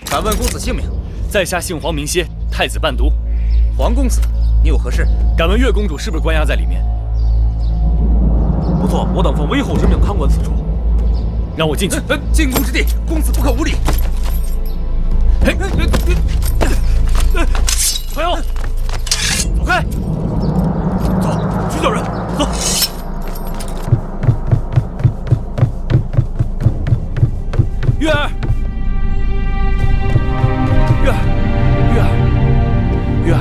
敢问公子姓名？在下姓黄名歇，太子伴读。黄公子，你有何事？敢问月公主是不是关押在里面？不错，我等奉威后之命看管此处。让我进去。进宫之地，公子不可无礼。嘿，快要，走开！走，去叫人，走。月儿，月儿，月儿，月儿，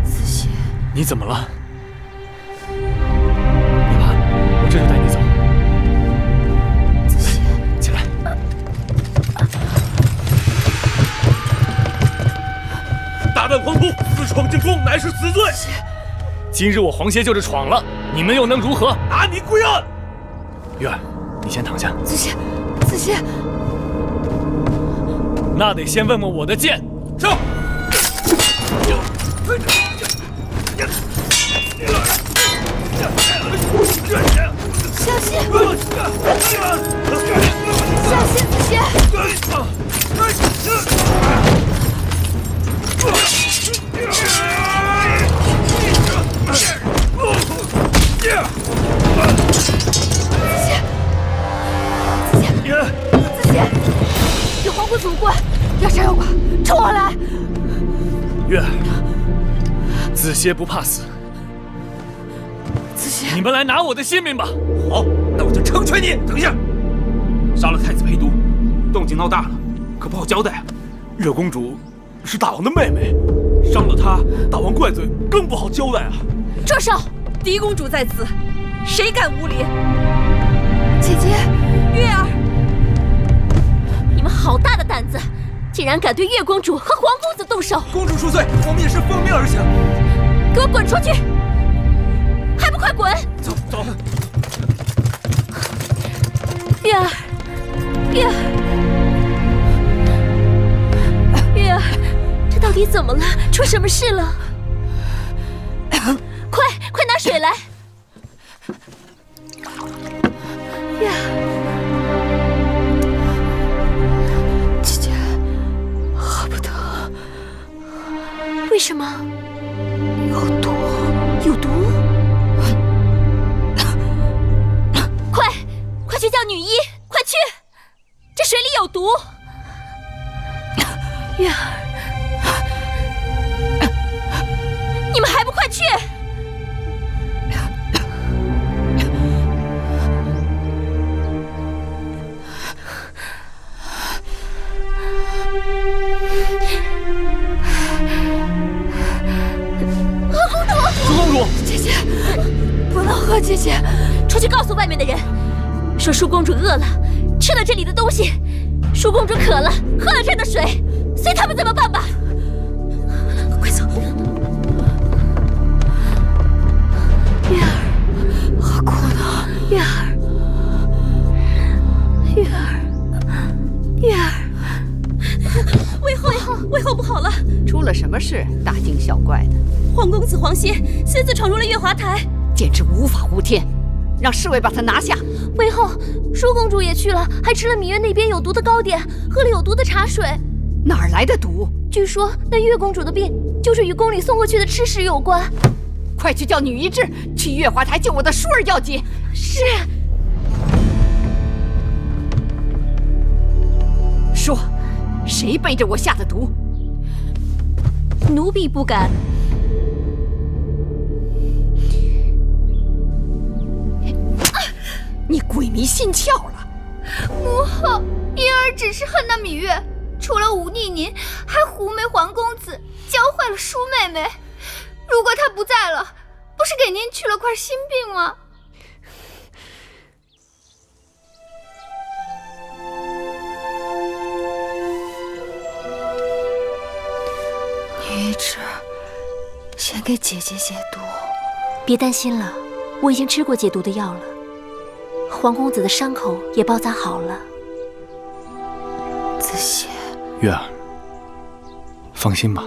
子歇，你怎么了？别怕，我这就带你走。子歇，起来。大胆狂徒，私闯进宫，乃是死罪。今日我黄歇就是闯了，你们又能如何？拿你归案。月儿，你先躺下。子歇，子歇，那得先问问我的剑。上。小心！小心，子歇！子歇，有黄公子无关，要杀要剐，冲我来！月儿，子歇不怕死，子歇，你们来拿我的性命吧！好，那我就成全你。等一下，杀了太子陪都，动静闹大了，可不好交代啊。月公主是大王的妹妹，伤了她，大王怪罪，更不好交代啊！住手！狄公主在此，谁敢无礼？姐姐，月儿，你们好大的胆子，竟然敢对月公主和黄公子动手！公主恕罪，我们也是奉命而行。给我滚出去！还不快滚！走走。月儿，月儿，月儿，这到底怎么了？出什么事了？快拿水来！月儿，姐姐，喝不得。为什么？有毒！有毒！快去叫女医！快去！这水里有毒！月儿，你们还不快去！苏公主，姐姐，不能喝！姐姐，出去告诉外面的人，说舒公主饿了，吃了这里的东西；舒公主渴了，喝了这的水，随他们怎么办吧！快走！月儿，好苦呢！月儿，月儿，月儿，魏后不好了！出了什么事？大惊小怪的。黄公子黄歇私自闯入了月华台，简直无法无天！让侍卫把他拿下。魏后，舒公主也去了，还吃了芈月那边有毒的糕点，喝了有毒的茶水。哪儿来的毒？据说那月公主的病就是与宫里送过去的吃食有关。快去叫女医治，去月华台救我的舒儿要紧。是。说，谁背着我下的毒？奴婢不敢。你鬼迷心窍了！母后，婴儿只是恨那芈月，除了忤逆您，还狐媚黄公子，教坏了舒妹妹。如果她不在了，不是给您取了块心病吗？女医治，先给姐姐解毒。别担心了，我已经吃过解毒的药了。黄公子的伤口也包扎好了。子歇，月儿，放心吧。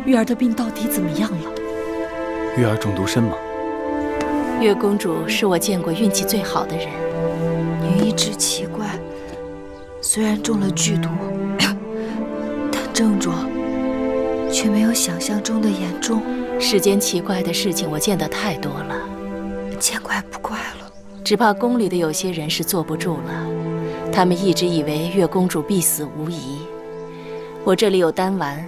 月儿的病到底怎么样了？月儿中毒身亡。月公主是我见过运气最好的人。女医治奇怪，虽然中了剧毒，但症状却没有想象中的严重。世间奇怪的事情我见得太多了，见怪不怪了。只怕宫里的有些人是坐不住了，他们一直以为月公主必死无疑。我这里有丹丸，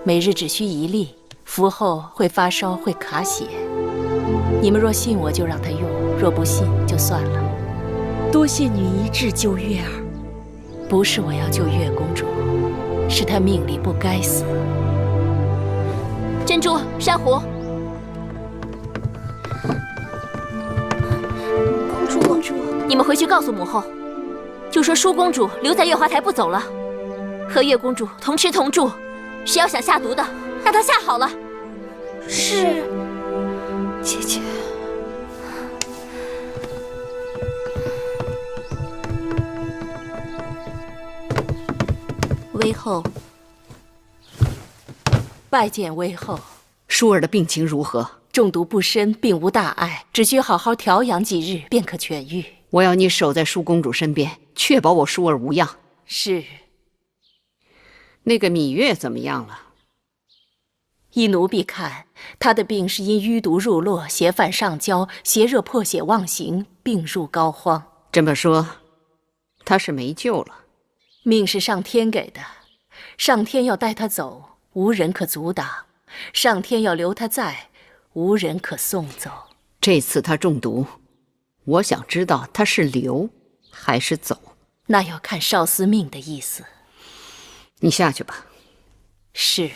每日只需1粒，服后会发烧，会卡血。你们若信我，就让她用；若不信，就算了。多谢女医治救月儿。不是我要救月公主，是她命里不该死。珍珠、珊瑚，公主，你们回去告诉母后，就说舒公主留在月华台不走了，和月公主同吃同住。谁要想下毒的，让她下好了。是，姐姐。微后，拜见微后。舒儿的病情如何？中毒不深，并无大碍，只需好好调养几日，便可痊愈。我要你守在舒公主身边，确保我舒儿无恙。是。那个芈月怎么样了？依奴婢看，她的病是因淤毒入络，邪犯上焦，邪热破血妄行，病入膏肓。这么说，她是没救了。命是上天给的，上天要带她走，无人可阻挡；上天要留她在，无人可送走。这次她中毒，我想知道她是留还是走。那要看少司命的意思。你下去吧。是。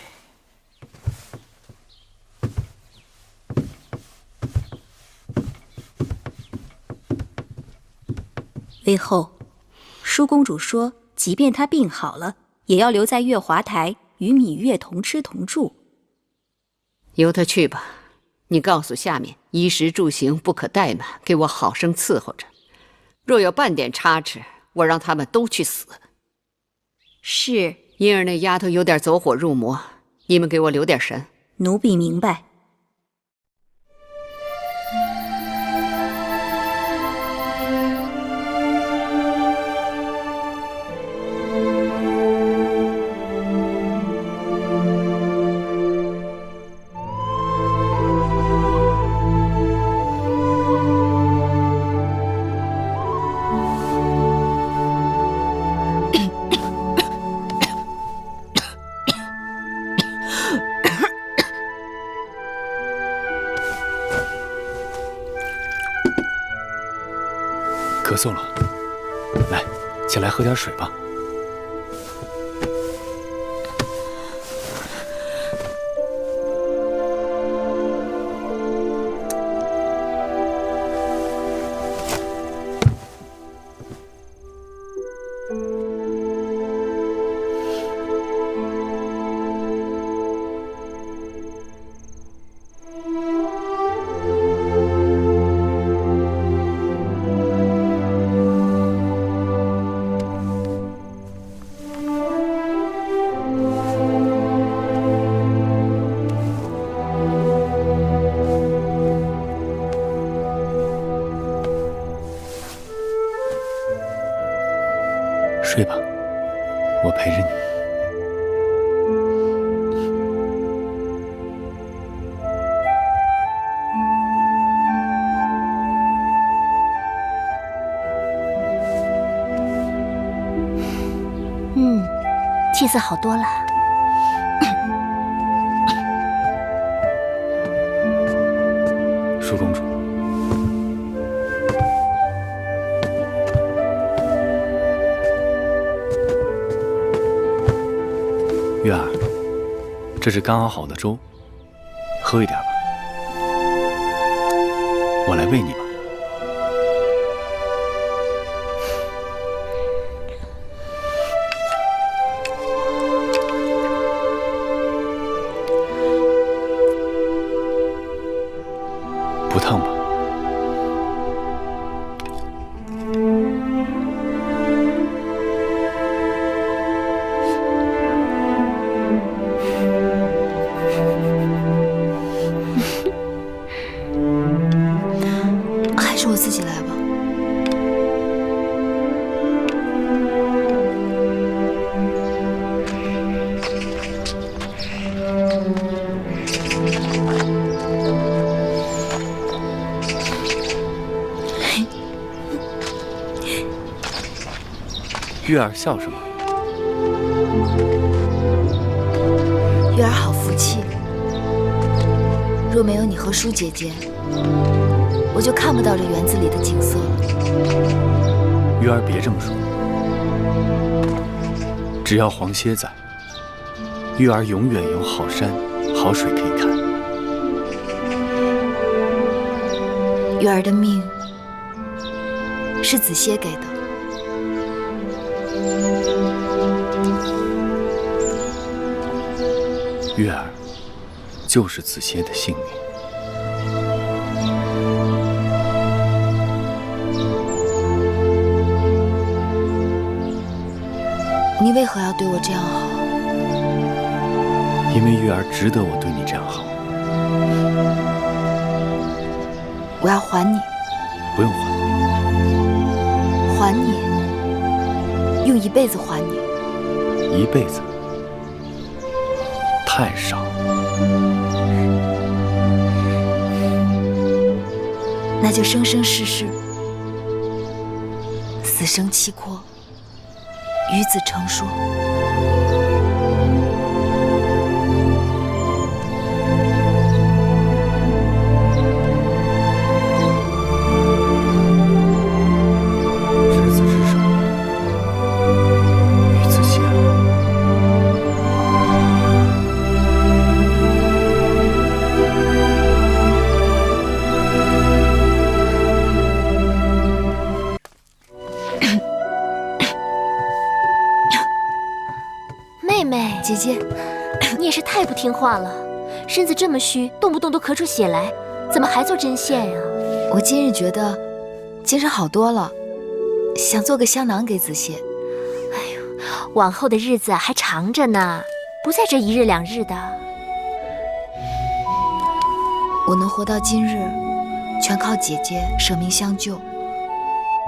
微后，舒公主说，即便她病好了，也要留在月华台与芈月同吃同住。由她去吧。你告诉下面，衣食住行不可怠慢，给我好生伺候着。若有半点差池，我让他们都去死。是。因儿那丫头有点走火入魔，你们给我留点神。奴婢明白。咳嗽了，来，起来喝点水吧。睡吧，我陪着你。气色好多了。舒公主，月儿，这是刚熬好的粥，喝一点吧。我来喂你吧。不烫吧？月儿笑什么？月儿好福气，若没有你和舒姐姐，我就看不到这园子里的景色了。月儿别这么说，只要黄歇在，月儿永远有好山好水可以看。月儿的命是子歇给的。月儿就是子歇的幸运。你为何要对我这样好？因为月儿值得我对你这样好。我要还你，不用还，还你，用一辈子还你。一辈子太少。那就生生世世，死生契阔，与子成说。执子之手，与子偕老。妹妹，姐姐，你也是太不听话了，身子这么虚，动不动都咳出血来，怎么还做针线呀？我今日觉得精神好多了，想做个香囊给子歇。往后的日子还长着呢，不在这一日两日的。我能活到今日，全靠姐姐舍命相救。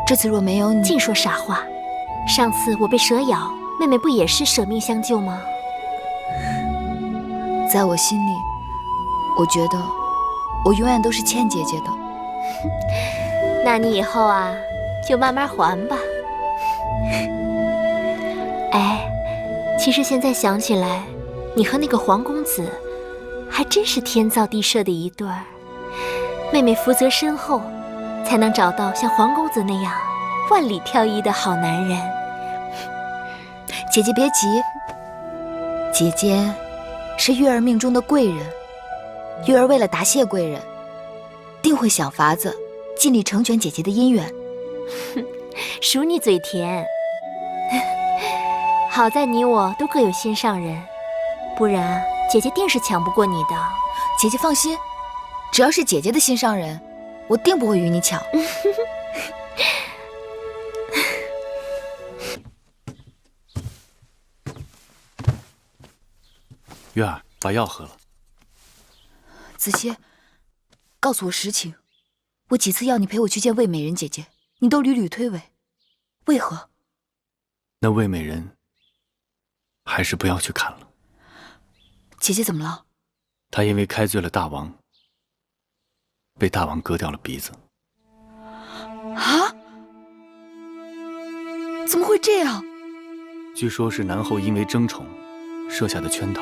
这次若没有你，净说傻话。上次我被蛇咬，妹妹不也是舍命相救吗？在我心里，我觉得我永远都是欠姐姐的。那你以后啊，就慢慢还吧。哎，其实现在想起来，你和那个黄公子还真是天造地设的一对儿。妹妹福泽深厚，才能找到像黄公子那样万里挑一的好男人。姐姐别急，姐姐是月儿命中的贵人，月儿为了答谢贵人，定会想法子尽力成全姐姐的姻缘。数你嘴甜。好在你我都各有心上人，不然姐姐定是抢不过你的。姐姐放心，只要是姐姐的心上人，我定不会与你抢。月儿，把药喝了。子歇，告诉我实情，我几次要你陪我去见魏美人姐姐，你都屡屡推诿，为何？那魏美人，还是不要去看了。姐姐怎么了？她因为开罪了大王，被大王割掉了鼻子。啊？怎么会这样？据说是南后因为争宠设下的圈套。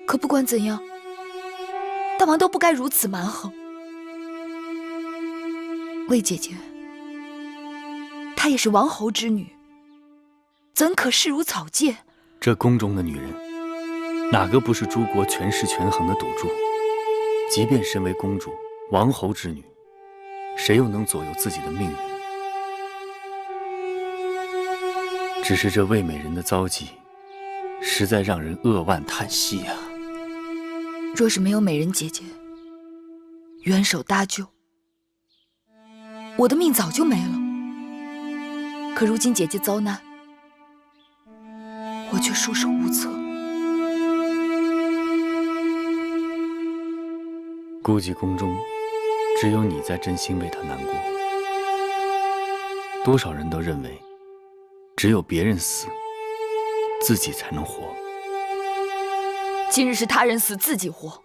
可不管怎样，大王都不该如此蛮横。魏姐姐，她也是王侯之女，怎可视如草芥？这宫中的女人，哪个不是诸国权势权衡的赌注？即便身为公主、王侯之女，谁又能左右自己的命运？只是这魏美人的遭际，实在让人扼腕叹息啊！若是没有美人姐姐援手搭救，我的命早就没了。可如今姐姐遭难，我却束手无策。估计宫中只有你在真心为她难过。多少人都认为，只有别人死，自己才能活。今日是他人死自己活，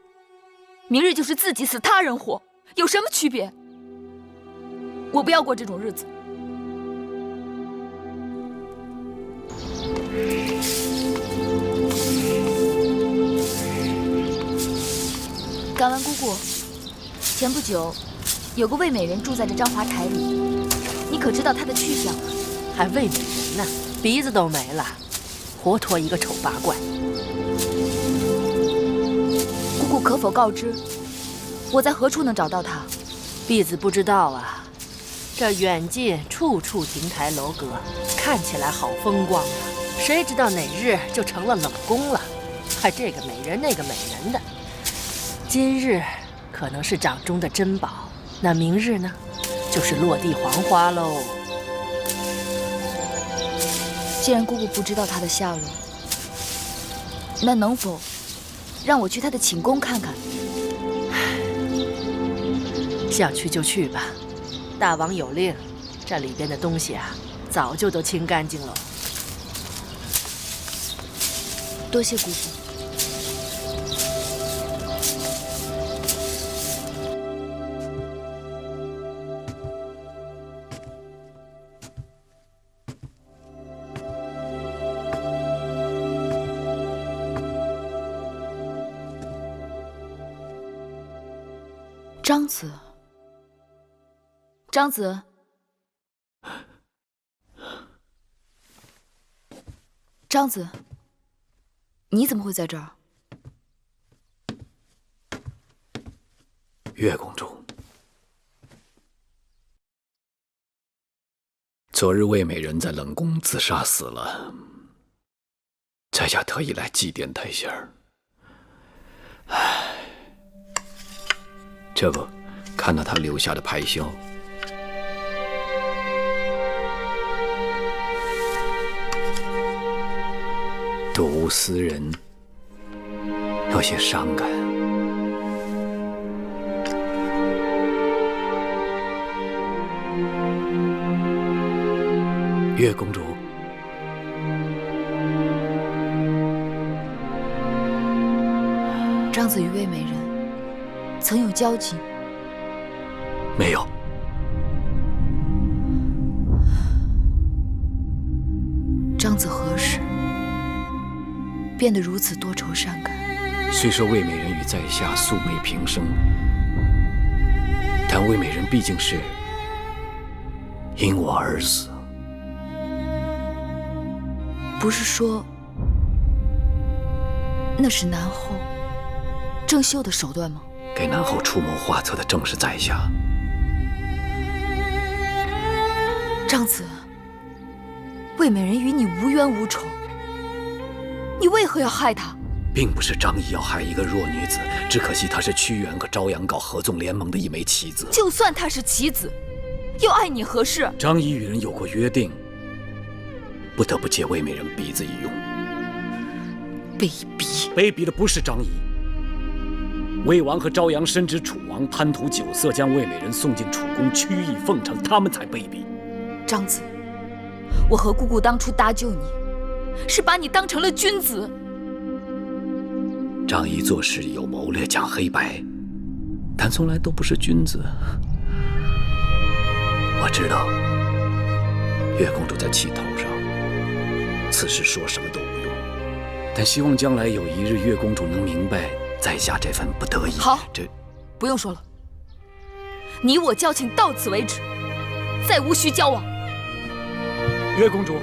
明日就是自己死他人活，有什么区别？我不要过这种日子。敢问姑姑，前不久有个魏美人住在这章华台里，你可知道她的去向？还魏美人呢，鼻子都没了，活脱一个丑八怪。姑姑可否告知，我在何处能找到她？婢子不知道啊，这远近处处亭台楼阁，看起来好风光啊，谁知道哪日就成了冷宫了，还这个美人那个美人的。今日可能是掌中的珍宝，那明日呢，就是落地黄花喽。既然姑姑不知道她的下落，那能否让我去她的寝宫看看？想去就去吧，大王有令，这里边的东西啊，早就都清干净了。多谢姑姑。张子，张子，张子，你怎么会在这儿？月公主，昨日魏美人在冷宫自杀死了，在下特意来祭奠她一下。唉。这不，看到他留下的牌箫，睹物思人，有些伤感。月公主，张子与魏美人曾有交集？没有。张子何时变得如此多愁善感？虽说魏美人与在下素昧平生，但魏美人毕竟是因我而死。不是说那是南后郑袖的手段吗？给南后出谋划策的正是在下。张子，魏美人与你无冤无仇，你为何要害她？并不是张仪要害一个弱女子，只可惜她是屈原和朝阳镐合纵联盟的一枚棋子。就算她是棋子，又碍你何事？张仪与人有过约定，不得不借魏美人鼻子一用。卑鄙！卑鄙的不是张仪。魏王和朝阳深知楚王贪图酒色，将魏美人送进楚宫，曲意奉承，他们才卑鄙。张子，我和姑姑当初搭救你，是把你当成了君子。张仪做事有谋略，讲黑白，但从来都不是君子。我知道，月公主在气头上，此事说什么都无用。但希望将来有一日，月公主能明白在下这份不得已。好，这不用说了，你我交情到此为止，再无需交往。月公主，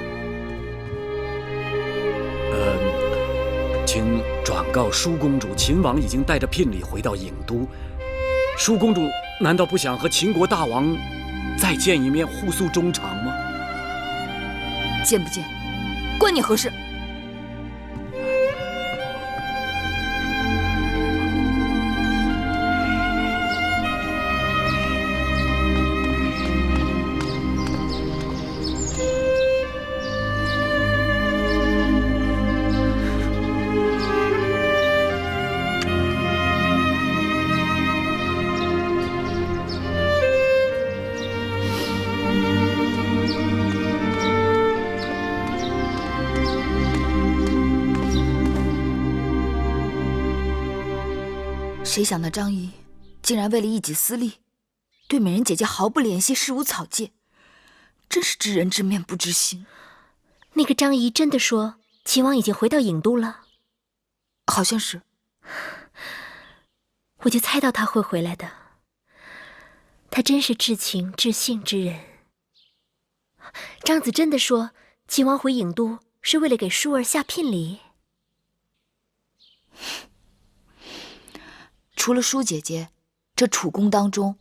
请转告舒公主，秦王已经带着聘礼回到郢都。舒公主难道不想和秦国大王再见一面，互诉衷肠吗？见不见，关你何事？谁想到张仪竟然为了一己私利，对美人姐姐毫不怜惜，视无草芥，真是知人知面不知心。那个张仪真的说秦王已经回到郢都了？好像是。我就猜到他会回来的。他真是至情至性之人。张子真的说秦王回郢都是为了给舒儿下聘礼？除了舒姐姐，这楚宫当中，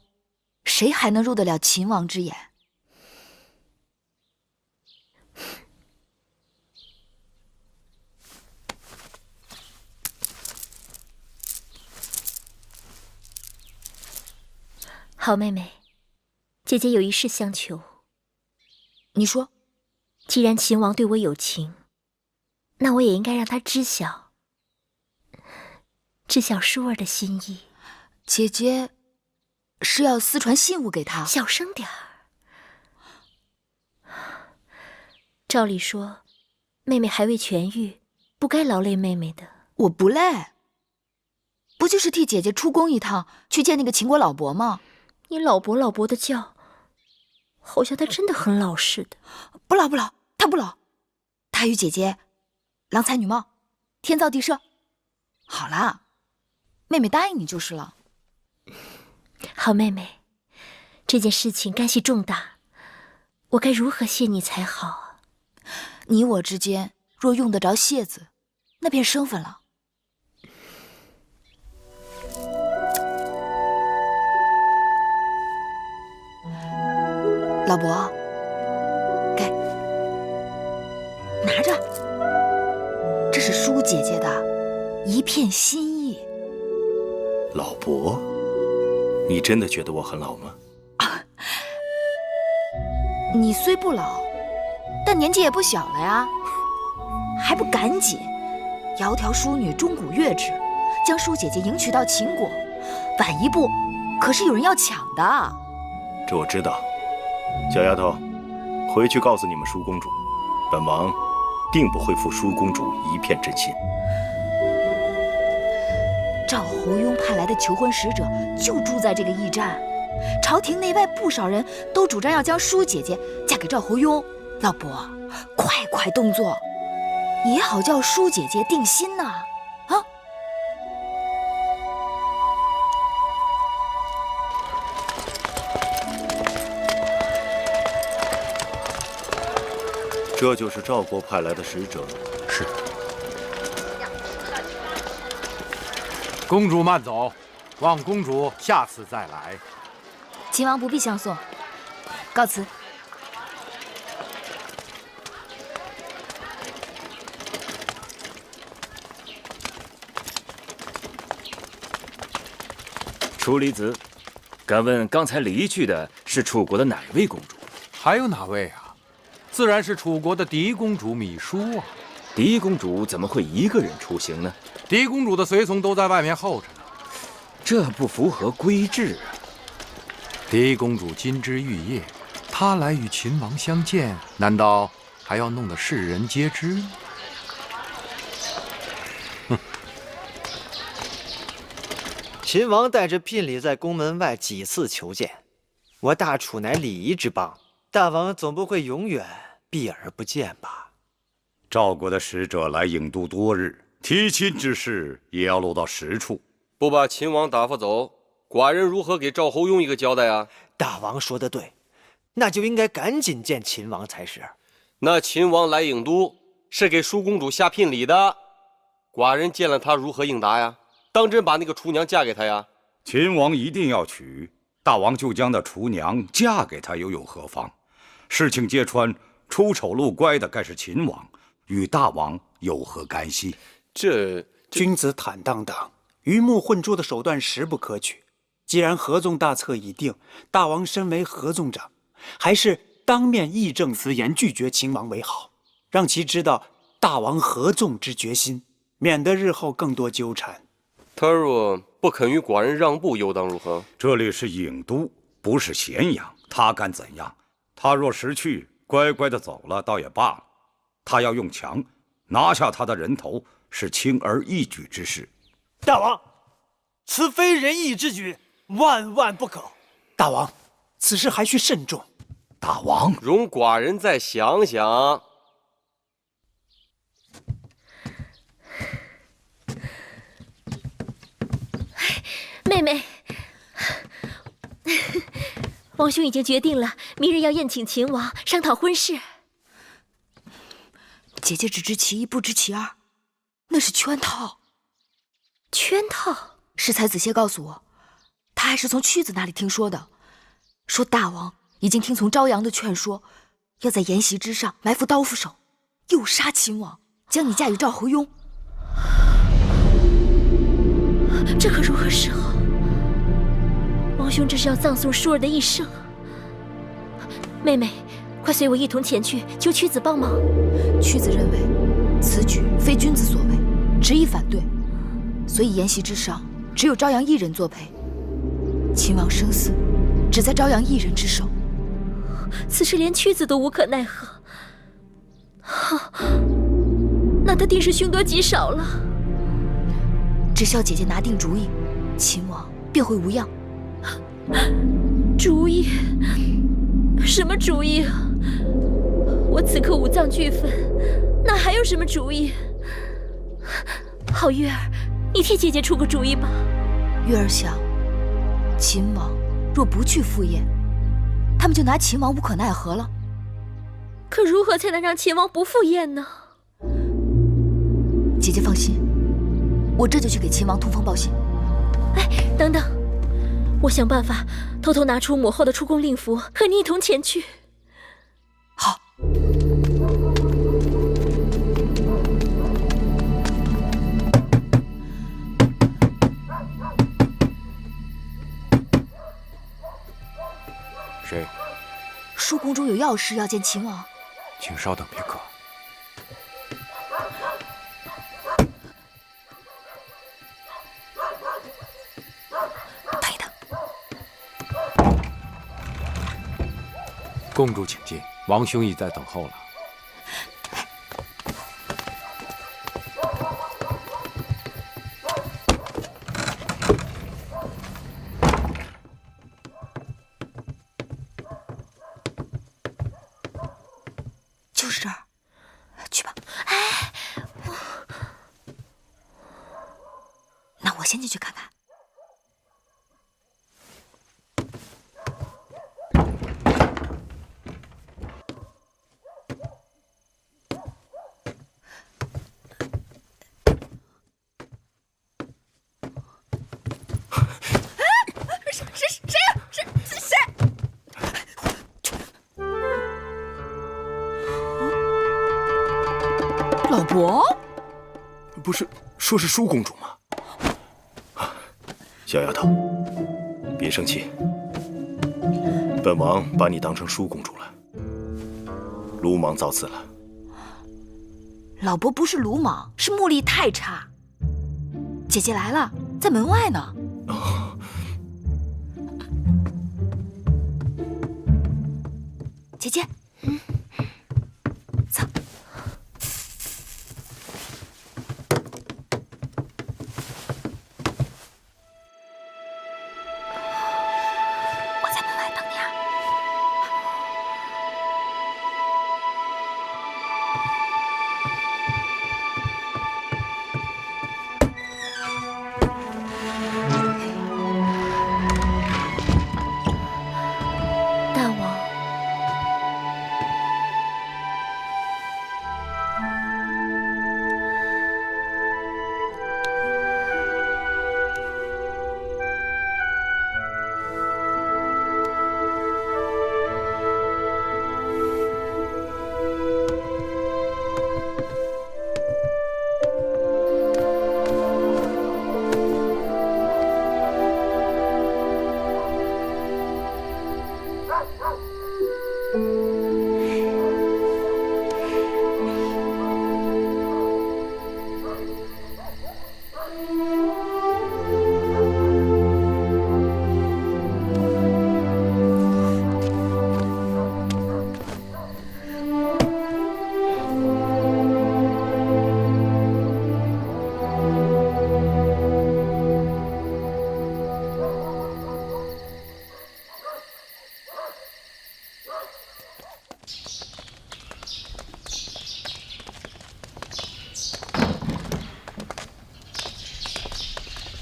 谁还能入得了秦王之眼？好妹妹，姐姐有一事相求。你说。既然秦王对我有情，那我也应该让他知晓舒儿的心意。姐姐是要私传信物给他？小声点儿。照理说，妹妹还未痊愈，不该劳累妹妹的。我不累，不就是替姐姐出宫一趟，去见那个秦国老伯吗？你老伯老伯的叫，好像他真的很老似的。不老不老，他不老，他与姐姐郎才女貌，天造地设。好啦，妹妹答应你就是了。好妹妹，这件事情干系重大，我该如何谢你才好啊？你我之间若用得着谢字，那便生分了。老伯，给，拿着，这是舒姐姐的一片心意。老伯，你真的觉得我很老吗？你虽不老，但年纪也不小了呀，还不赶紧窈窕淑女，钟鼓乐之，将舒姐姐迎娶到秦国？晚一步，可是有人要抢的。这我知道。小丫头，回去告诉你们舒公主，本王定不会负舒公主一片真心。赵侯雍派来的求婚使者就住在这个驿站，朝廷内外不少人都主张要将舒姐姐嫁给赵侯雍。老伯，快动作，也好叫舒姐姐定心呐！啊！这就是赵国派来的使者。是。公主慢走，望公主下次再来。秦王不必相送，告辞。楚离子，敢问刚才离去的是楚国的哪位公主？还有哪位啊？自然是楚国的嫡公主芈姝啊。嫡公主怎么会一个人出行呢？嫡公主的随从都在外面候着呢。这不符合规制啊！嫡公主金枝玉叶，她来与秦王相见，难道还要弄得世人皆知？哼！秦王带着聘礼在宫门外几次求见，我大楚乃礼仪之邦，大王总不会永远避而不见吧？赵国的使者来郢都多日，提亲之事也要落到实处。不把秦王打发走，寡人如何给赵侯雍一个交代啊？大王说得对，那就应该赶紧见秦王才是。那秦王来郢都是给舒公主下聘礼的，寡人见了他如何应答呀？当真把那个厨娘嫁给他呀？秦王一定要娶，大王就将那厨娘嫁给他，又有何妨？事情揭穿，出丑入乖的该是秦王，与大王有何干系？这君子坦荡荡，鱼目混珠的手段实不可取。既然合纵大策已定，大王身为合纵长，还是当面义正辞严拒绝秦王为好，让其知道大王合纵之决心，免得日后更多纠缠。他若不肯与寡人让步，又当如何？这里是郢都，不是咸阳，他敢怎样？他若识趣，乖乖的走了，倒也罢了。他要用强拿下他的人头，是轻而易举之事。大王，此非仁义之举，万万不可！大王，此事还需慎重。大王，容寡人再想想。妹妹，王兄已经决定了，明日要宴请秦王，商讨婚事。姐姐只知其一，不知其二，那是圈套。圈套？适才子谢告诉我，他还是从曲子那里听说的，说大王已经听从朝阳的劝说，要在筵席之上埋伏刀斧手，诱杀秦王，将你嫁与赵侯雍。这可如何是好？王兄这是要葬送舒儿的一生。妹妹，快随我一同前去，求曲子帮忙。曲子认为此举非君子所为，执意反对，所以筵席之上只有朝阳一人作陪。秦王生死只在朝阳一人之手，此事连曲子都无可奈何。那他定是凶多吉少了。只需要姐姐拿定主意，秦王便会无恙。主意？什么主意啊？我此刻五脏俱焚，哪还有什么主意？好月儿，你替姐姐出个主意吧。月儿想，秦王若不去赴宴，他们就拿秦王无可奈何了。可如何才能让秦王不赴宴呢？姐姐放心，我这就去给秦王通风报信。哎，等等，我想办法偷偷拿出母后的出宫令符，和你一同前去。好。谁？舒公主有要事要见秦王，请稍等片刻。公主请进，王兄已在等候了。就是这儿，去吧。那我先进去看看。老伯，不是说是舒公主吗？小丫头，别生气，本王把你当成舒公主了，鲁莽造次了。老伯不是鲁莽，是目力太差。姐姐来了，在门外呢。姐姐，走。我在门外等你啊。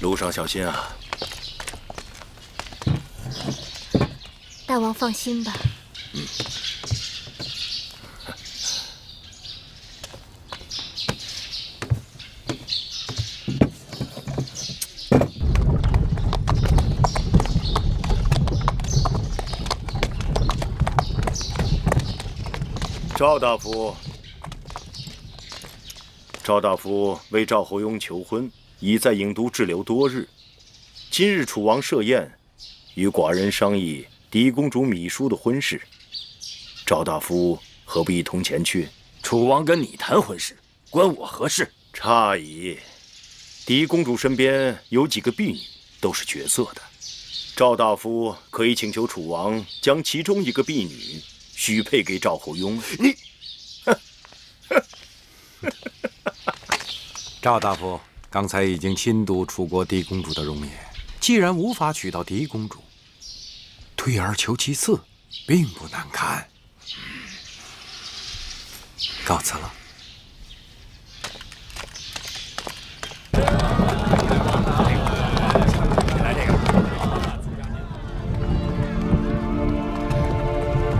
路上小心啊！大王放心吧。赵大夫，赵大夫为赵侯雍求婚，已在郢都滞留多日。今日楚王设宴，与寡人商议第一公主芈姝的婚事。赵大夫何不一同前去？楚王跟你谈婚事，关我何事？诧异，第一公主身边有几个婢女，都是绝色的。赵大夫可以请求楚王将其中一个婢女许配给赵侯雍。你，赵大夫刚才已经亲睹楚国嫡公主的容颜，既然无法娶到嫡公主，退而求其次，并不难看。告辞了。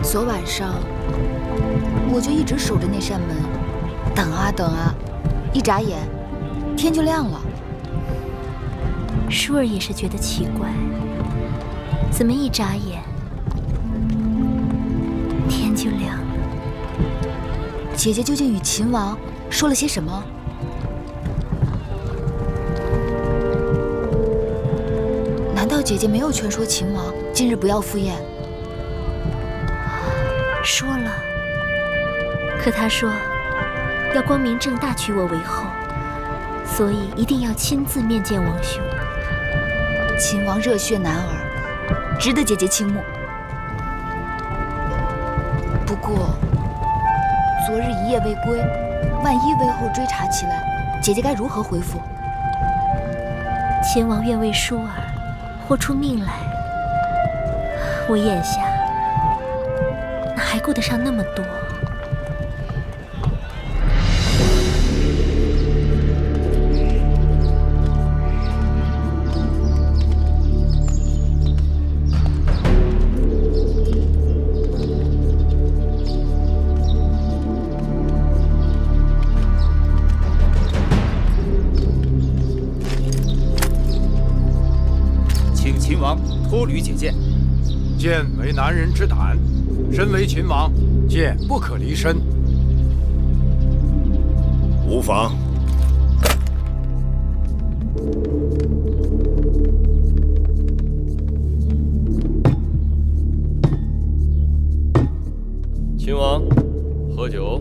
昨晚上我就一直守着那扇门，等啊等啊，一眨眼天就亮了。舒儿也是觉得奇怪，怎么一眨眼天就亮了？姐姐究竟与秦王说了些什么？难道姐姐没有劝说秦王今日不要赴宴？说了，可他说要光明正大娶我为后，所以一定要亲自面见王兄。秦王热血男儿，值得姐姐倾慕。不过昨日一夜未归，万一魏后追查起来，姐姐该如何回复？秦王愿为舒儿豁出命来，我眼下哪还顾得上那么多？请秦王托履解剑。剑为男人之胆，身为秦王，剑不可离身。无妨。秦王，喝酒。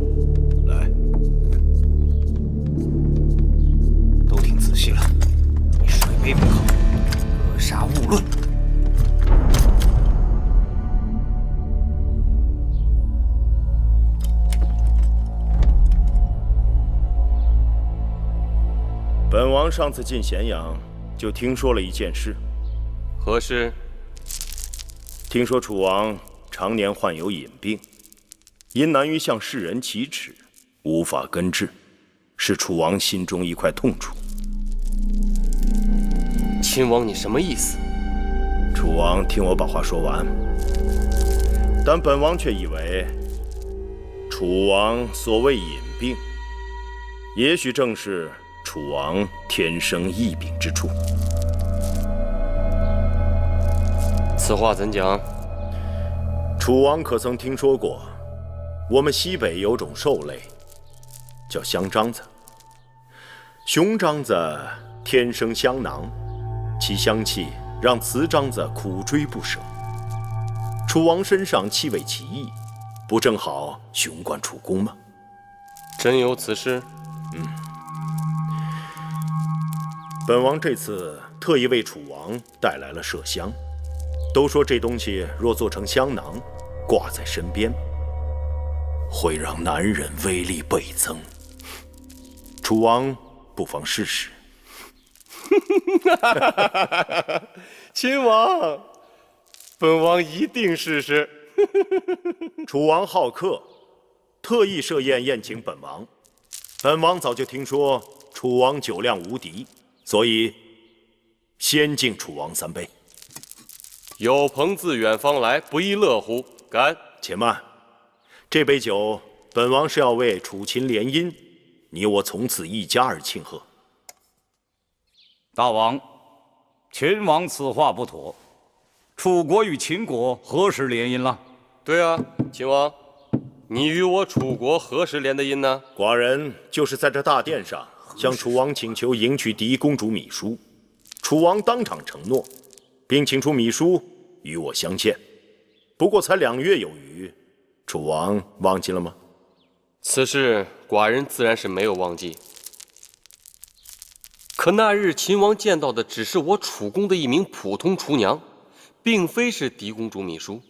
来，都听仔细了，以水杯为号，格杀勿论。本王上次进咸阳，就听说了一件事。何事？听说楚王常年患有隐病，因难于向世人启齿，无法根治，是楚王心中一块痛处。秦王，你什么意思？楚王听我把话说完，但本王却以为，楚王所谓隐病，也许正是楚王天生异禀之处。此话怎讲？楚王可曾听说过，我们西北有种兽类，叫香獐子。雄獐子天生香囊，其香气让雌獐子苦追不舍。楚王身上气味奇异，不正好雄冠楚宫吗？真有此事？本王这次特意为楚王带来了麝香，都说这东西若做成香囊，挂在身边，会让男人威力倍增。楚王不妨试试。秦王，本王一定试试。楚王好客，特意设宴宴请本王。本王早就听说楚王酒量无敌，所以先敬楚王3杯。有朋自远方来，不亦乐乎？干！且慢，这杯酒，本王是要为楚秦联姻，你我从此一家而庆贺。大王，秦王此话不妥。楚国与秦国何时联姻了？对啊，秦王，你与我楚国何时联的姻呢？寡人就是在这大殿上向楚王请求迎娶嫡公主芈姝，楚王当场承诺，并请出芈姝与我相见。不过才2月有余，楚王忘记了吗？此事寡人自然是没有忘记。可那日秦王见到的只是我楚宫的一名普通厨娘，并非是嫡公主芈姝。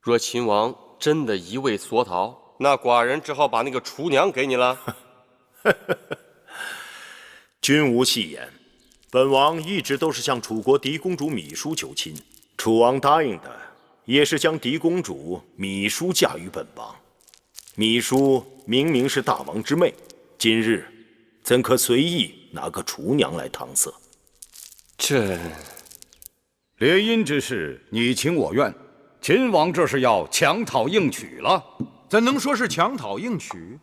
若秦王真的一味索讨，那寡人只好把那个厨娘给你了。君无戏言，本王一直都是向楚国嫡公主芈姝求亲，楚王答应的也是将嫡公主芈姝嫁于本王。芈姝明明是大王之妹，今日怎可随意拿个厨娘来搪塞？这联姻之事，你情我愿，秦王这是要强讨硬娶了。怎能说是强讨硬娶？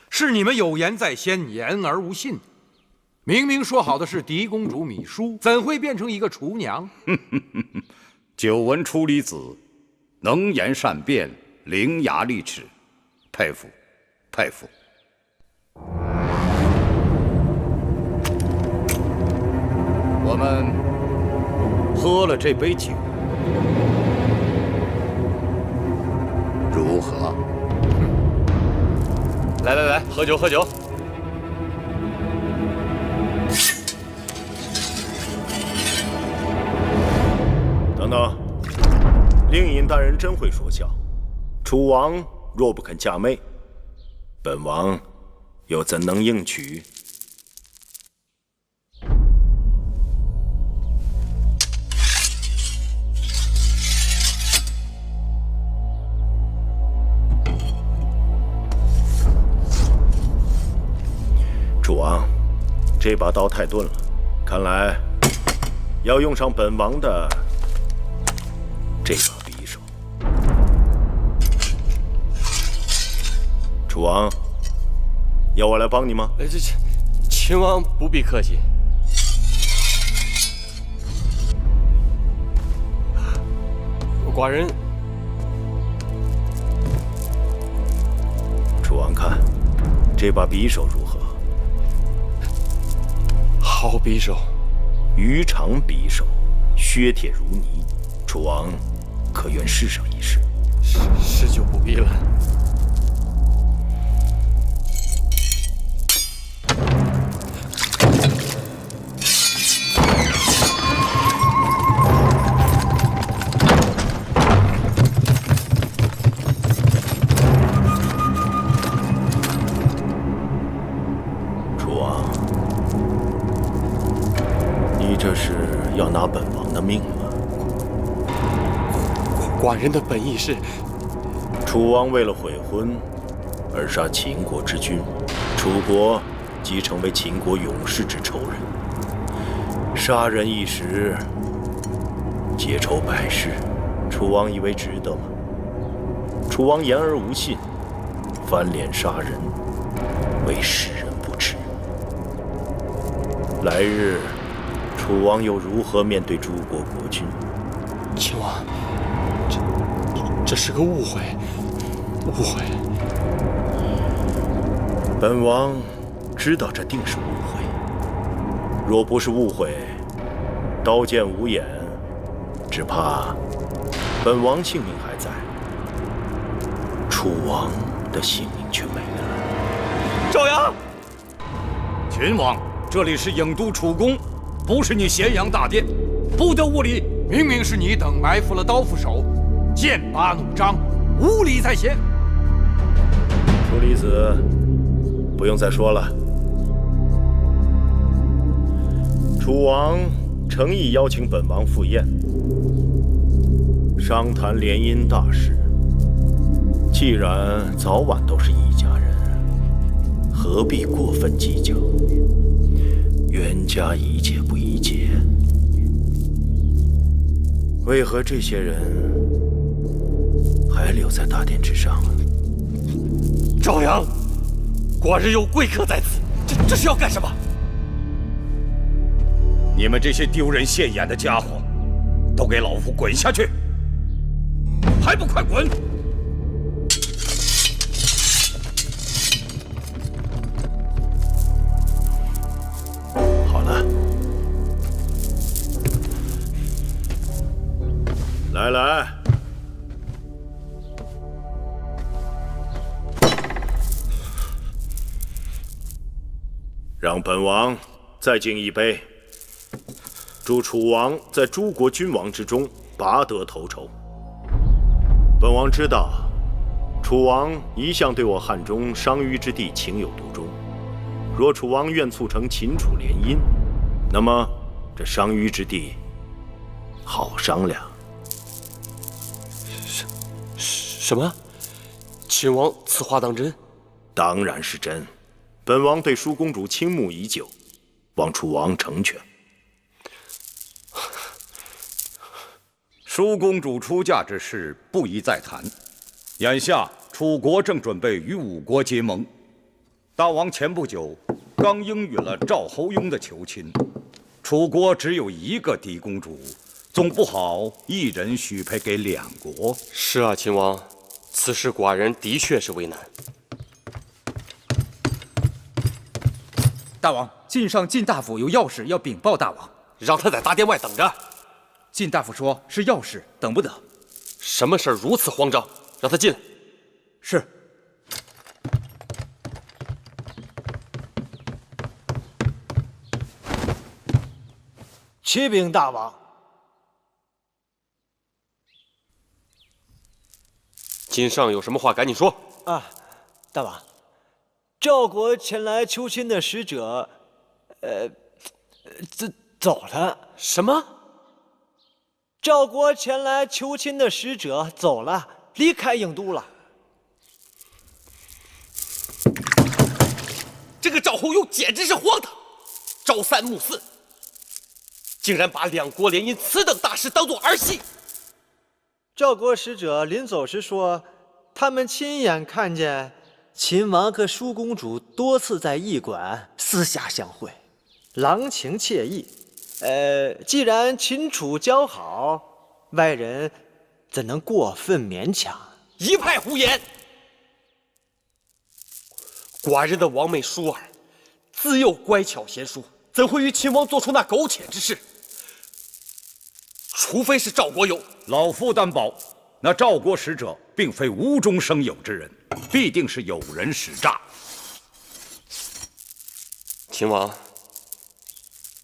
是你们有言在先，言而无信。明明说好的是嫡公主芈姝，怎会变成一个厨娘？久闻出离子，能言善辩，伶牙俐齿，佩服，佩服。我们喝了这杯酒，如何？来来来，喝酒喝酒。等等，令尹大人真会说笑。楚王若不肯嫁妹，本王又怎能应娶？楚王，这把刀太钝了，看来要用上本王的这把匕首。楚王，要我来帮你吗？秦王不必客气。寡人，楚王看这把匕首如何？好匕首，鱼肠匕首，削铁如泥。楚王可愿试上一试？是就不必了。楚王，你这是要拿本王的命吗？寡人的本意是，楚王为了悔婚而杀秦国之君，楚国即成为秦国勇士之仇人。杀人一时，结仇百世，楚王以为值得吗？楚王言而无信，翻脸杀人，为世人不齿。来日，楚王又如何面对诸国国君？秦王，这是个误会，误会。本王知道这定是误会。若不是误会，刀剑无眼，只怕本王性命还在，楚王的性命却没了。赵阳，秦王，这里是郢都楚宫，不是你咸阳大殿，不得无礼。明明是你等埋伏了刀斧手，剑拔弩张，无礼在先。楚离子，不用再说了。楚王诚意邀请本王赴宴，商谈联姻大事。既然早晚都是一家人，何必过分计较？冤家宜解不宜结，为何这些人还留在大殿之上了？赵阳，寡人有贵客在此，这是要干什么？你们这些丢人现眼的家伙，都给老夫滚下去！还不快滚！好了，来，让本王再敬一杯，祝楚王在诸国君王之中拔得头筹。本王知道，楚王一向对我汉中商於之地情有独钟。若楚王愿促成秦楚联姻，那么这商於之地好商量。什么？秦王此话当真？当然是真。本王对舒公主倾慕已久，望楚王成全。舒公主出嫁之事不宜再谈。眼下楚国正准备与吴国结盟，大王前不久刚应允了赵侯雍的求亲。楚国只有一个嫡公主，总不好一人许配给两国。是啊，秦王，此事寡人的确是为难。大王，晋上晋大夫有要事要禀报大王，让他在大殿外等着。晋大夫说是要事，等不得。什么事儿如此慌张？让他进来。是。启禀大王。晋上有什么话赶紧说。啊，大王，赵国前来求亲的使者，走了。什么？赵国前来求亲的使者走了，离开郢都了。这个赵侯雍简直是荒唐，朝三暮四，竟然把两国联姻此等大事当作儿戏。赵国使者临走时说，他们亲眼看见秦王和舒公主多次在驿馆私下相会，郎情妾意。既然秦楚交好，外人怎能过分勉强？一派胡言！寡人的王妹舒儿，自幼乖巧贤淑，怎会与秦王做出那苟且之事？除非是赵国有。老夫担保，那赵国使者并非无中生有之人，必定是有人使诈。秦王，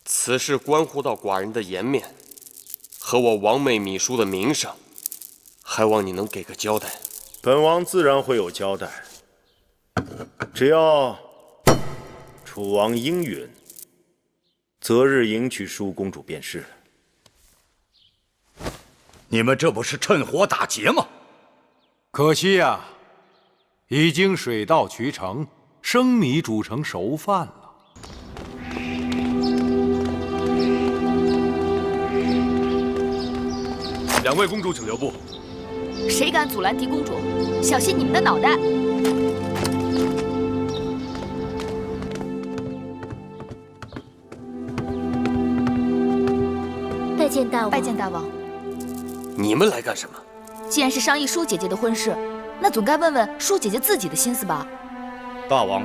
此事关乎到寡人的颜面和我王妹芈姝的名声，还望你能给个交代。本王自然会有交代，只要楚王应允，择日迎娶舒公主便是了。你们这不是趁火打劫吗？可惜呀，已经水到渠成，生米煮成熟饭了。两位公主，请留步。谁敢阻拦嫡公主，小心你们的脑袋！拜见大王。拜见大王。你们来干什么？既然是商议舒姐姐的婚事，那总该问问舒姐姐自己的心思吧。大王，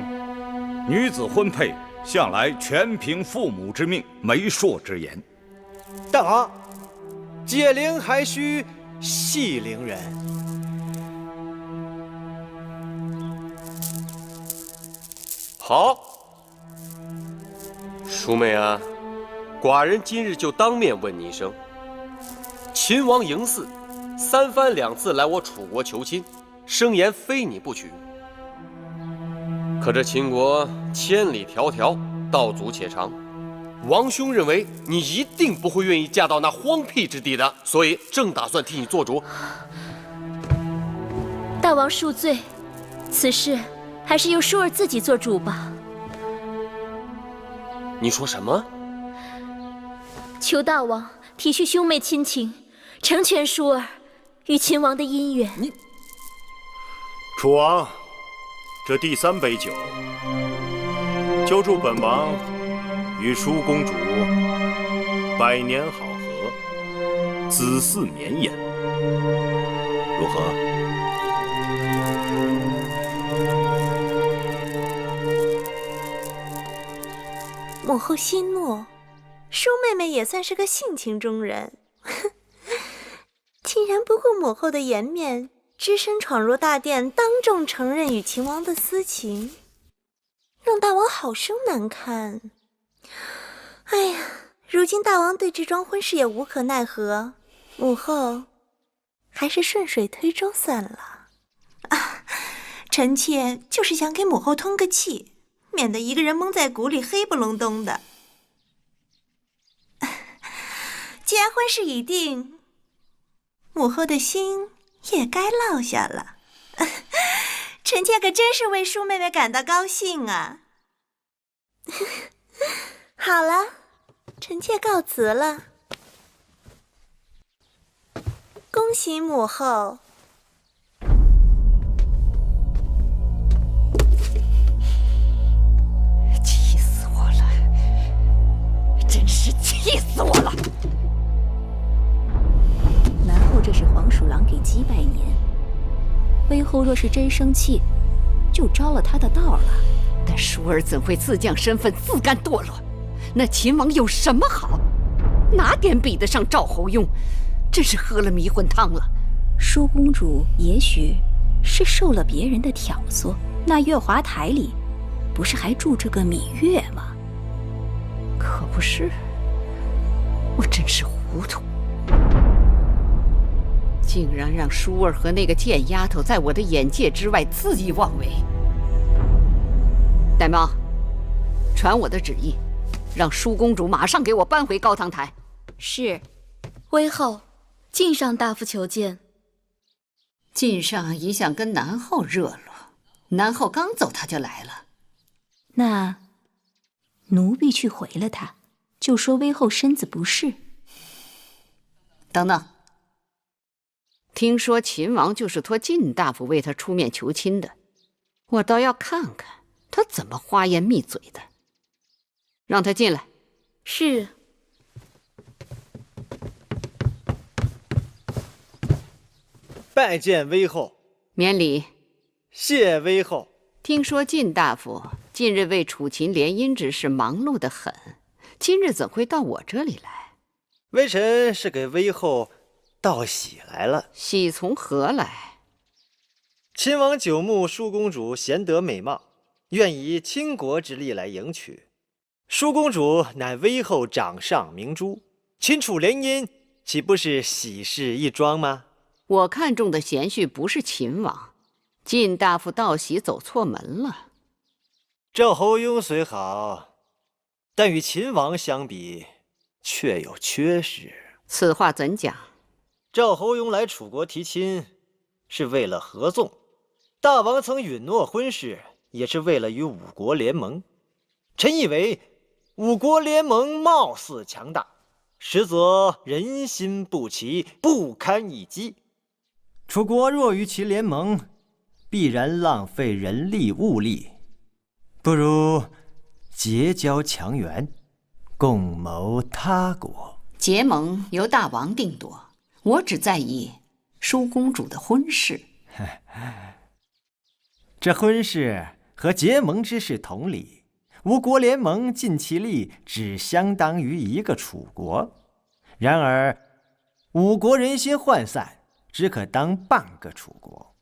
女子婚配向来全凭父母之命、媒妁之言。大王，解铃还须系铃人。好，淑妹啊，寡人今日就当面问你一声：秦王嬴驷三番两次来我楚国求亲，声言非你不娶。可这秦国千里迢迢，道阻且长，王兄认为你一定不会愿意嫁到那荒僻之地的，所以正打算替你做主。大王恕罪，此事还是由舒儿自己做主吧。你说什么？求大王体恤兄妹亲情，成全舒儿与秦王的姻缘。楚王，这第3杯酒，就祝本王与舒公主百年好合，子嗣绵延，如何？母后息怒，舒妹妹也算是个性情中人，竟然不顾母后的颜面，只身闯入大殿，当众承认与秦王的私情，让大王好生难堪。哎呀，如今大王对这桩婚事也无可奈何，母后还是顺水推舟算了。啊，臣妾就是想给母后通个气，免得一个人蒙在鼓里黑不隆咚的。既然婚事已定，母后的心也该落下了。臣妾可真是为舒妹妹感到高兴啊！好了，臣妾告辞了。恭喜母后！气死我了！真是气死我了！南后这是黄鼠狼给鸡拜年，威后若是真生气，就招了他的道了。但舒儿怎会自降身份，自甘堕落？那秦王有什么好？哪点比得上赵侯雍？真是喝了迷魂汤了。舒公主也许是受了别人的挑唆，那月华台里不是还住着个芈月吗？可不是，我真是糊涂，竟然让舒儿和那个贱丫头在我的眼界之外恣意妄为。玳瑁，传我的旨意，让舒公主马上给我搬回高堂台。是。威后，晋上大夫求见。晋上一向跟南后热络，南后刚走他就来了。那奴婢去回了他，就说威后身子不适。等等，听说秦王就是托晋大夫为他出面求亲的，我倒要看看他怎么花言密嘴的。让他进来。是。拜见威后。免礼。谢威后。听说晋大夫近日为楚秦联姻之事忙碌得很，今日怎会到我这里来？微臣是给威后道喜来了。喜从何来？秦王久慕舒公主贤德美貌，愿以倾国之力来迎娶。舒公主乃威后掌上明珠，秦楚联姻岂不是喜事一桩吗？我看中的贤婿不是秦王，晋大夫道喜走错门了。赵侯雍虽好，但与秦王相比，却有缺失。此话怎讲？赵侯雍来楚国提亲，是为了合纵；大王曾允诺婚事，也是为了与五国联盟。臣以为，五国联盟貌似强大，实则人心不齐，不堪一击。楚国若与其联盟，必然浪费人力物力，不如结交强援，共谋他国。结盟由大王定夺，我只在意舒公主的婚事。这婚事和结盟之事同理，五国联盟尽其力，只相当于一个楚国。然而，五国人心涣散，只可当半个楚国。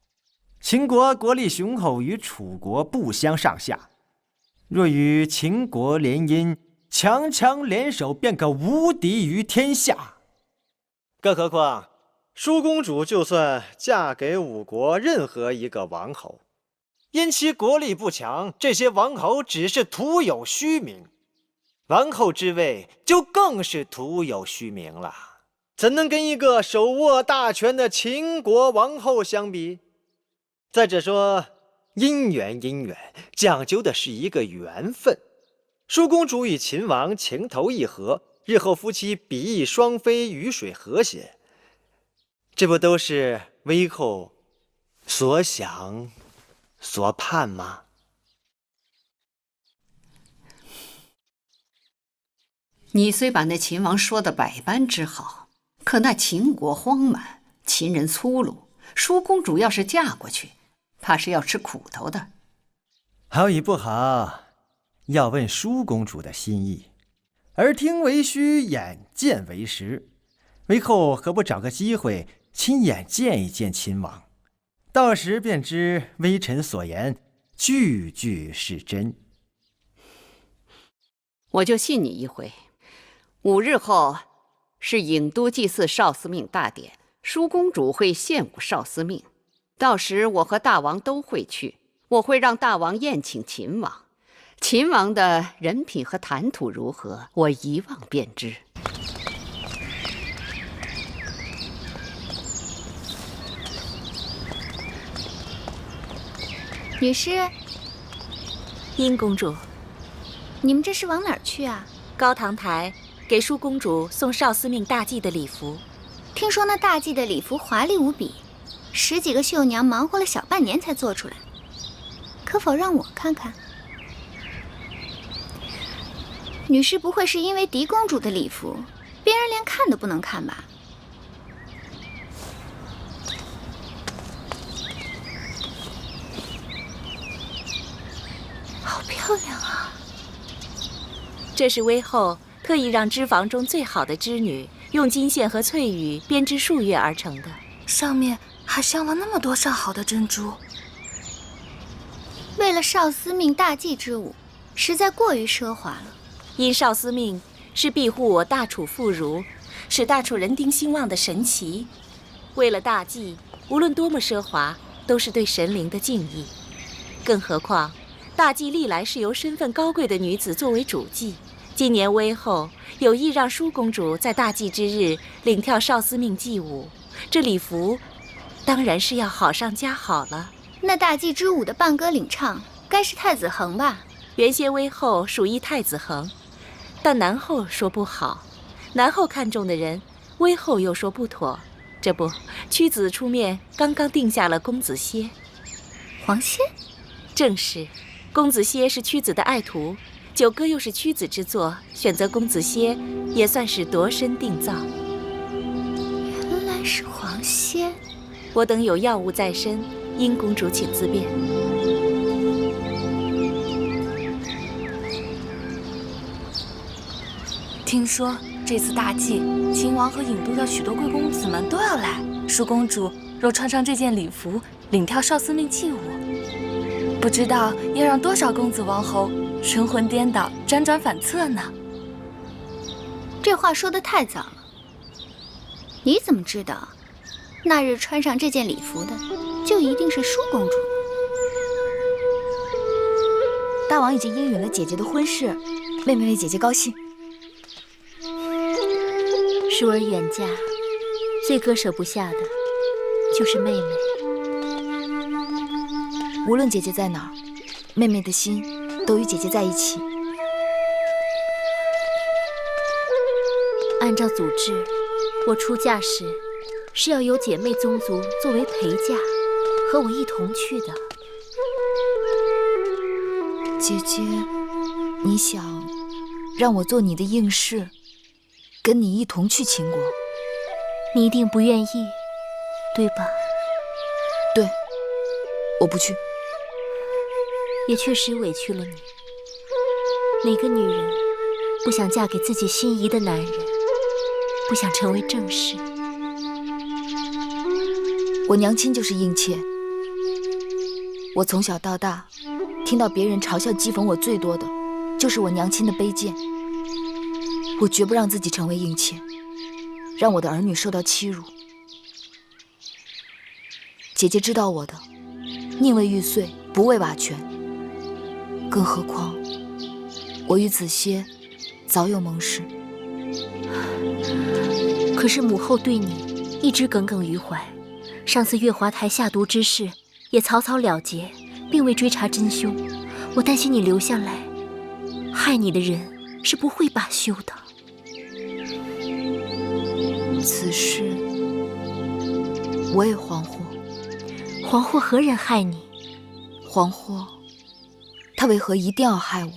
秦国国力雄厚，与楚国不相上下。若与秦国联姻，强强联手，便可无敌于天下。更何况，舒公主就算嫁给五国任何一个王侯，因其国力不强，这些王侯只是徒有虚名，王后之位就更是徒有虚名了。怎能跟一个手握大权的秦国王后相比？再者说，姻缘讲究的是一个缘分。舒公主与秦王情投意合，日后夫妻比翼双飞，鱼水和谐。这不都是微后所想所盼吗？你虽把那秦王说的百般之好，可那秦国荒蛮，秦人粗鲁，舒公主要是嫁过去，怕是要吃苦头的。好与不好，要问舒公主的心意。耳听为虚，眼见为实。微后何不找个机会，亲眼见一见秦王？到时便知微臣所言句句是真。我就信你一回。5日后是郢都祭祀少司命大典，舒公主会献舞少司命，到时我和大王都会去。我会让大王宴请秦王，秦王的人品和谈吐如何，我一望便知。女士，殷公主，你们这是往哪儿去啊？高堂台给舒公主送少司命大祭的礼服。听说那大祭的礼服华丽无比，10几个绣娘忙活了小半年才做出来，可否让我看看？女士不会是因为狄公主的礼服，别人连看都不能看吧？好漂亮啊！这是微后特意让织房中最好的织女用金线和翠羽编织数月而成的，上面还镶了那么多上好的珍珠。为了少司命大祭之舞，实在过于奢华了。因少司命是庇护我大楚妇孺，使大楚人丁兴旺的神奇。为了大祭，无论多么奢华，都是对神灵的敬意。更何况，大祭历来是由身份高贵的女子作为主祭。今年微后有意让舒公主在大祭之日领跳少司命祭舞，这礼服当然是要好上加好了。那大祭之舞的伴歌领唱，该是太子恒吧？原先微后属意太子恒，但南后说不好，南后看中的人，微后又说不妥。这不，屈子出面，刚刚定下了公子歇。黄歇？正是，公子歇是屈子的爱徒。九歌又是屈子之作，选择公子歇也算是度身定造。原来是黄歇。我等有要务在身，殷公主请自便。听说这次大祭，秦王和郢都的许多贵公子们都要来。舒公主若穿上这件礼服，领跳少司命祭舞，不知道要让多少公子王侯神魂颠倒，辗转反侧呢？这话说得太早了。你怎么知道，那日穿上这件礼服的，就一定是舒公主？大王已经应允了姐姐的婚事，妹妹为姐姐高兴。舒儿远嫁，最割舍不下的就是妹妹。无论姐姐在哪儿，妹妹的心都与姐姐在一起。按照祖制，我出嫁时是要有姐妹宗族作为陪嫁，和我一同去的。姐姐，你想让我做你的应试，跟你一同去秦国？你一定不愿意，对吧？对，我不去。也确实委屈了你。哪个女人不想嫁给自己心仪的男人，不想成为正室？我娘亲就是应妾。我从小到大，听到别人嘲笑讥讽我最多的，就是我娘亲的卑贱。我绝不让自己成为应妾，让我的儿女受到欺辱。姐姐知道我的，宁为玉碎，不为瓦全。更何况，我与子歇早有盟誓。可是母后对你一直耿耿于怀，上次月华台下毒之事也草草了结，并未追查真凶。我担心你留下来，害你的人是不会罢休的。此事我也惶惑。惶惑何人害你？惶惑，他为何一定要害我？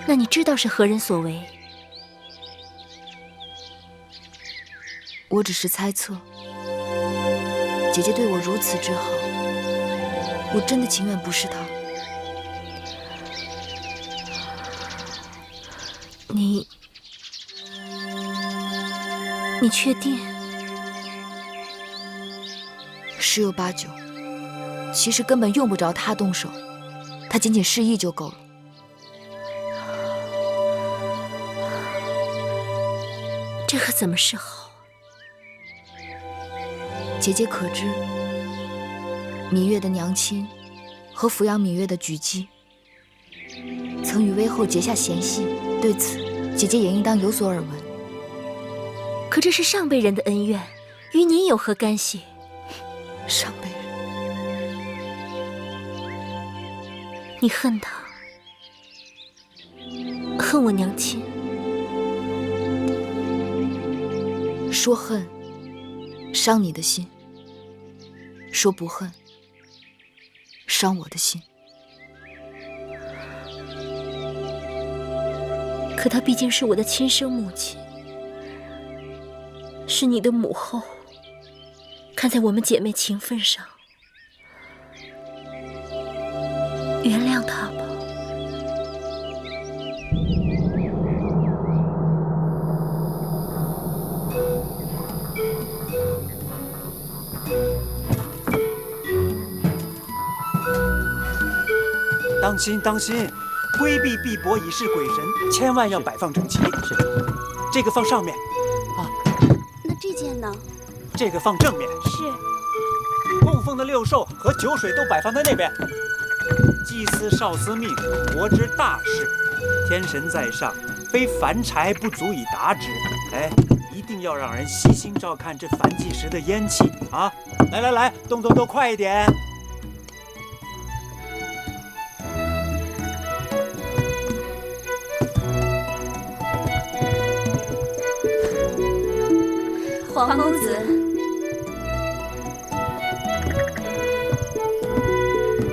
那你知道是何人所为？我只是猜测。姐姐对我如此之好，我真的情愿不是她。你确定？十有八九。其实根本用不着她动手，她仅仅示意就够了。这可怎么是好？姐姐可知，芈月的娘亲和抚养芈月的举姬曾与威后结下嫌隙，对此姐姐也应当有所耳闻。可这是上辈人的恩怨，与你有何干系？上辈人，你恨他，恨我娘亲。说恨，伤你的心；说不恨，伤我的心。可她毕竟是我的亲生母亲，是你的母后。看在我们姐妹情分上，原谅她吧。当心当心，规避碧帛以示鬼神，千万要摆放整齐。是的，这个放上面，那这件呢？这个放正面。是。供奉的六兽和酒水都摆放在那边。祭司少司命，国之大事，天神在上，非凡柴不足以达之。哎，一定要让人细心照看这燔祭时的烟气啊！来来来，动作都快一点。皇公子，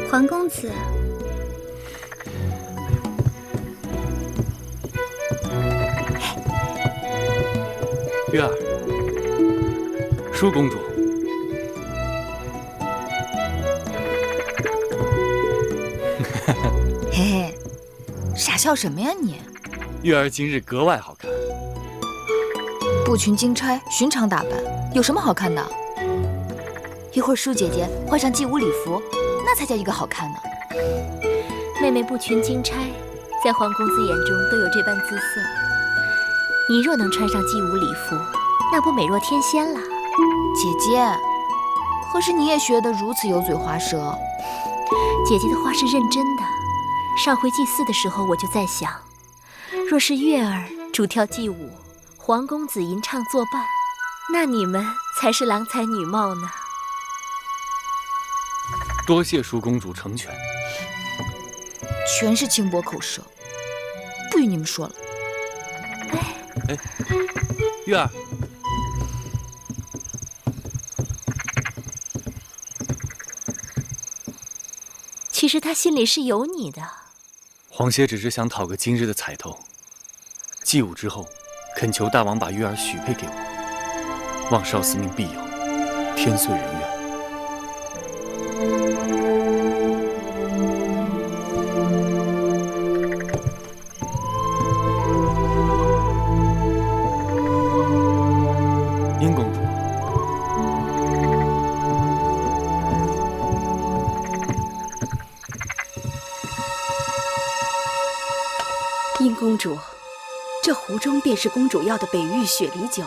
皇公子，月儿，舒公主，嘿嘿，傻笑什么呀你？月儿今日格外好看。步裙金钗，寻常打扮，有什么好看的？一会儿舒姐姐换上祭舞礼服，那才叫一个好看呢。妹妹步裙金钗，在皇公子眼中都有这般姿色。你若能穿上祭舞礼服，那不美若天仙了。姐姐，何时你也学得如此油嘴滑舌？姐姐的话是认真的。上回祭祀的时候，我就在想，若是月儿主跳祭舞，皇公子吟唱作伴，那你们才是郎才女貌呢。多谢舒公主成全。全是轻薄口舌，不与你们说了。哎，月儿，其实他心里是有你的。皇歇只是想讨个今日的彩头，祭舞之后，恳求大王把月儿许配给我，望少司命庇佑，天遂人愿。殷公主，殷公主，这壶中便是公主要的北域雪梨酒。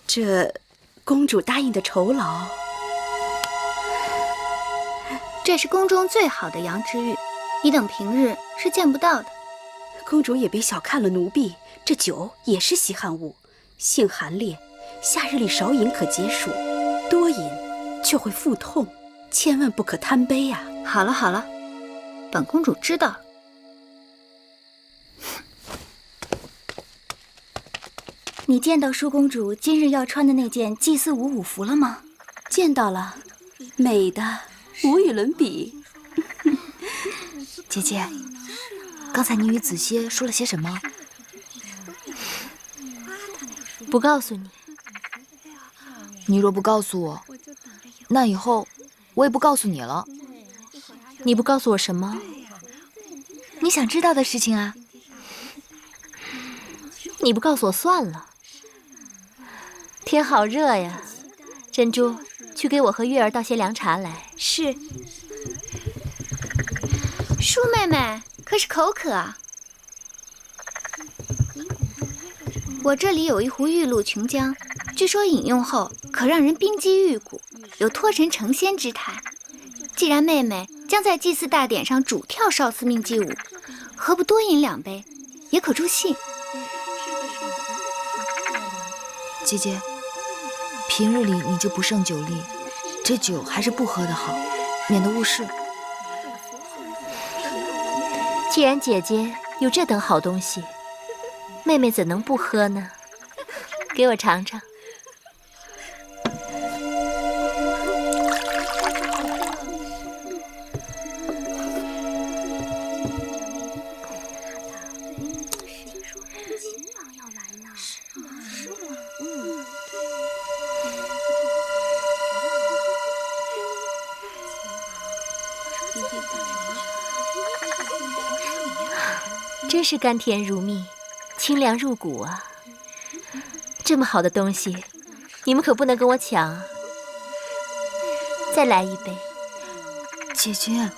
这公主答应的酬劳，这是宫中最好的羊脂玉，你等平日是见不到的。公主也别小看了奴婢，这酒也是稀罕物，性寒烈，夏日里少饮可解暑，多饮却会腹痛，千万不可贪杯啊！好了好了，本公主知道了。你见到舒公主今日要穿的那件祭祀舞服了吗？见到了，美的无与伦比。姐姐，刚才你与子歇说了些什么？不告诉你。你若不告诉我，那以后我也不告诉你了。你不告诉我什么？你想知道的事情啊。你不告诉我算了。天好热呀，珍珠，去给我和月儿倒些凉茶来。是。舒妹妹，可是口渴啊？我这里有一壶玉露琼浆，据说饮用后可让人冰肌玉骨，有脱神成仙之态。既然妹妹将在祭祀大典上主跳少司命祭舞，何不多饮2杯，也可助兴。姐姐，平日里你就不胜酒力，这酒还是不喝的好，免得误事。既然姐姐有这等好东西，妹妹怎能不喝呢？给我尝尝。真是甘甜如蜜，清凉入骨啊！这么好的东西，你们可不能跟我抢啊！再来一杯。姐姐，